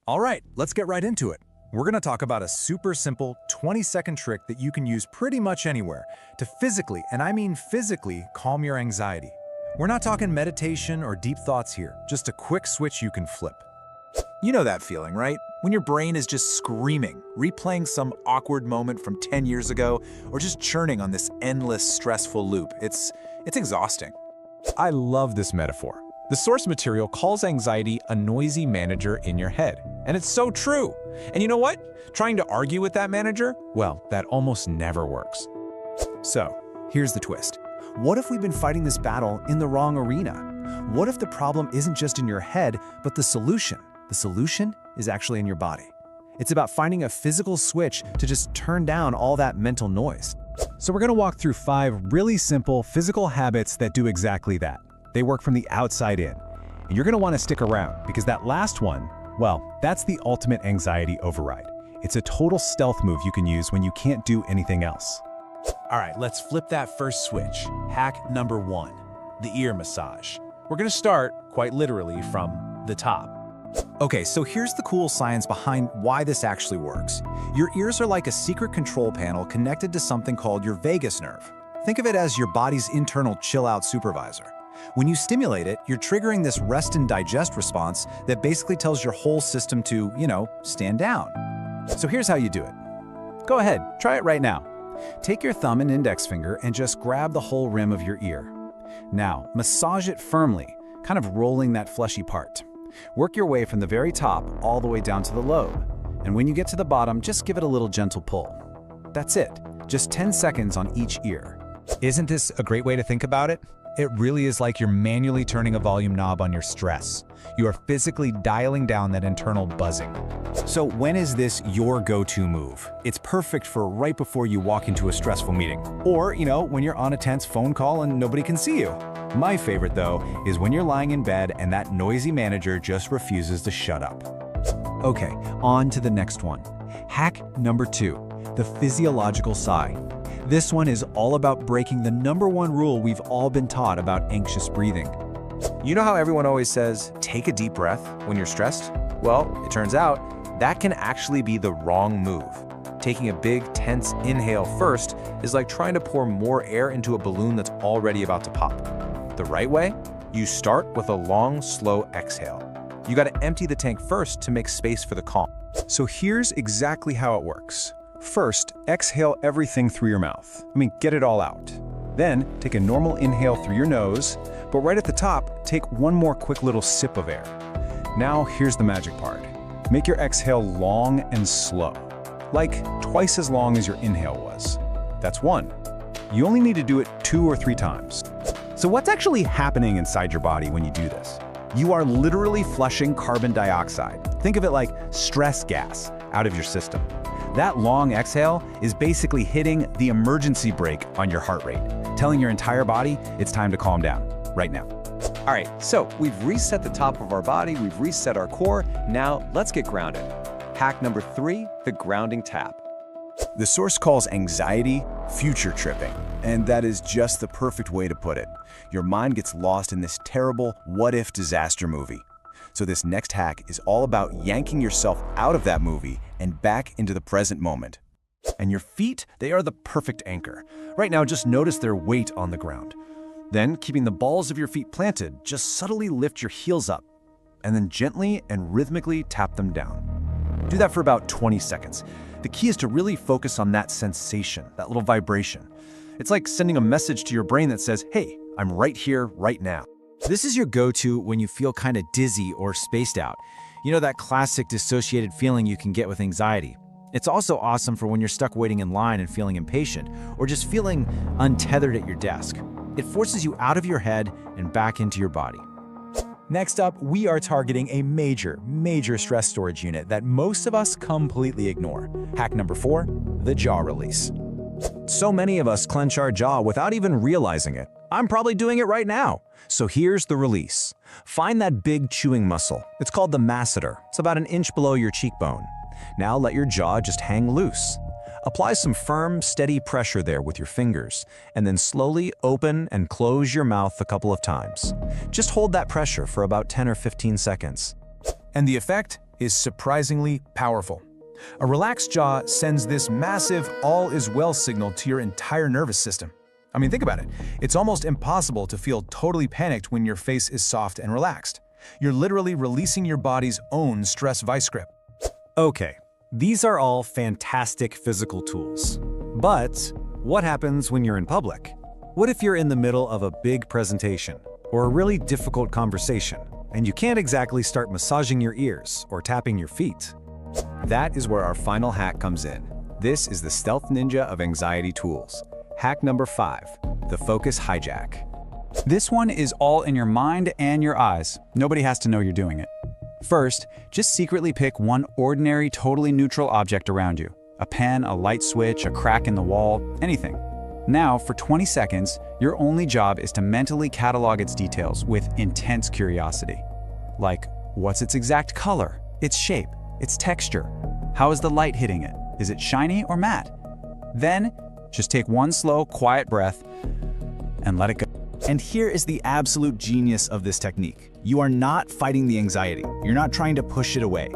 All right, let's get right into it. We're going to talk about a super simple 20-second trick that you can use pretty much anywhere to physically, and I mean physically, calm your anxiety. We're not talking meditation or deep thoughts here, just a quick switch you can flip. You know that feeling, right? When your brain is just screaming, replaying some awkward moment from 10 years ago, or just churning on this endless, stressful loop. It's exhausting. I love this metaphor. The source material calls anxiety a noisy manager in your head. And it's so true. And you know what? Trying to argue with that manager, well, that almost never works. So, here's the twist. What if we've been fighting this battle in the wrong arena? What if the problem isn't just in your head, but the solution? The solution is actually in your body. It's about finding a physical switch to just turn down all that mental noise. So we're going to walk through 5 really simple physical habits that do exactly that. They work from the outside in. And you're going to want to stick around because that last one, well, that's the ultimate anxiety override. It's a total stealth move you can use when you can't do anything else. All right, let's flip that first switch. Hack number 1, the ear massage. We're gonna start, quite literally, from the top. Okay, so here's the cool science behind why this actually works. Your ears are like a secret control panel connected to something called your vagus nerve. Think of it as your body's internal chill-out supervisor. When you stimulate it, you're triggering this rest and digest response that basically tells your whole system to, stand down. So here's how you do it. Go ahead, try it right now. Take your thumb and index finger and just grab the whole rim of your ear. Now, massage it firmly, kind of rolling that fleshy part. Work your way from the very top all the way down to the lobe. And when you get to the bottom, just give it a little gentle pull. That's it, just 10 seconds on each ear. Isn't this a great way to think about it? It really is like you're manually turning a volume knob on your stress. You are physically dialing down that internal buzzing. So when is this your go-to move? It's perfect for right before you walk into a stressful meeting. Or, when you're on a tense phone call and nobody can see you. My favorite, though, is when you're lying in bed and that noisy manager just refuses to shut up. Okay, on to the next one. Hack number 2, the physiological sigh. This one is all about breaking the #1 rule we've all been taught about anxious breathing. You know how everyone always says, take a deep breath when you're stressed? Well, it turns out that can actually be the wrong move. Taking a big, tense inhale first is like trying to pour more air into a balloon that's already about to pop. The right way? You start with a long, slow exhale. You gotta empty the tank first to make space for the calm. So here's exactly how it works. First, exhale everything through your mouth. Get it all out. Then, take a normal inhale through your nose, but right at the top, take one more quick little sip of air. Now, here's the magic part. Make your exhale long and slow, like twice as long as your inhale was. That's 1. You only need to do it 2 or 3 times. So what's actually happening inside your body when you do this? You are literally flushing carbon dioxide. Think of it like stress gas out of your system. That long exhale is basically hitting the emergency brake on your heart rate, telling your entire body it's time to calm down, right now. All right, so we've reset the top of our body, we've reset our core, now let's get grounded. Hack number 3, the grounding tap. The source calls anxiety future tripping, and that is just the perfect way to put it. Your mind gets lost in this terrible what-if disaster movie. So this next hack is all about yanking yourself out of that movie and back into the present moment. And your feet, they are the perfect anchor. Right now, just notice their weight on the ground. Then, keeping the balls of your feet planted, just subtly lift your heels up, and then gently and rhythmically tap them down. Do that for about 20 seconds. The key is to really focus on that sensation, that little vibration. It's like sending a message to your brain that says, hey, I'm right here, right now. This is your go-to when you feel kind of dizzy or spaced out. That classic dissociated feeling you can get with anxiety. It's also awesome for when you're stuck waiting in line and feeling impatient, or just feeling untethered at your desk. It forces you out of your head and back into your body. Next up, we are targeting a major stress storage unit that most of us completely ignore. Hack number 4, the jaw release. So many of us clench our jaw without even realizing it. I'm probably doing it right now. So here's the release. Find that big chewing muscle. It's called the masseter. It's about an inch below your cheekbone. Now let your jaw just hang loose. Apply some firm, steady pressure there with your fingers, and then slowly open and close your mouth a couple of times. Just hold that pressure for about 10 or 15 seconds. And the effect? is surprisingly powerful. A relaxed jaw sends this massive all is well signal to your entire nervous system. I mean, think about it. It's almost impossible to feel totally panicked when your face is soft and relaxed. You're literally releasing your body's own stress vice grip. Okay, these are all fantastic physical tools. But what happens when you're in public? What if you're in the middle of a big presentation or a really difficult conversation and you can't exactly start massaging your ears or tapping your feet? That is where our final hack comes in. This is the stealth ninja of anxiety tools. Hack number 5, the focus hijack. This one is all in your mind and your eyes. Nobody has to know you're doing it. First, just secretly pick one ordinary, totally neutral object around you. A pen, a light switch, a crack in the wall, anything. Now, for 20 seconds, your only job is to mentally catalog its details with intense curiosity. Like, what's its exact color, its shape, its texture? How is the light hitting it? Is it shiny or matte? Then, just take one slow, quiet breath and let it go. And here is the absolute genius of this technique. You are not fighting the anxiety. You're not trying to push it away.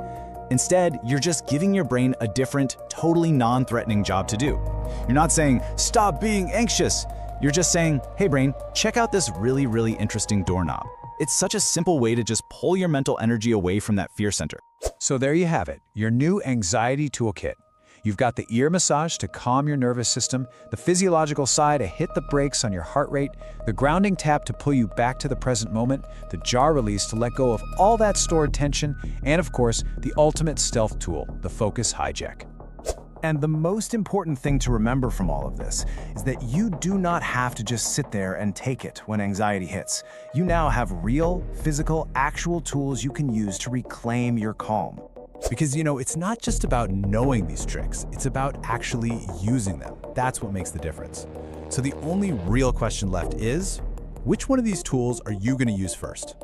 Instead, you're just giving your brain a different, totally non-threatening job to do. You're not saying, stop being anxious. You're just saying, hey brain, check out this really, really interesting doorknob. It's such a simple way to just pull your mental energy away from that fear center. So there you have it, your new anxiety toolkit. You've got the ear massage to calm your nervous system, the physiological sigh to hit the brakes on your heart rate, the grounding tap to pull you back to the present moment, the jaw release to let go of all that stored tension, and of course, the ultimate stealth tool, the focus hijack. And the most important thing to remember from all of this is that you do not have to just sit there and take it when anxiety hits. You now have real, physical, actual tools you can use to reclaim your calm. Because, it's not just about knowing these tricks, it's about actually using them. That's what makes the difference. So the only real question left is, which one of these tools are you going to use first?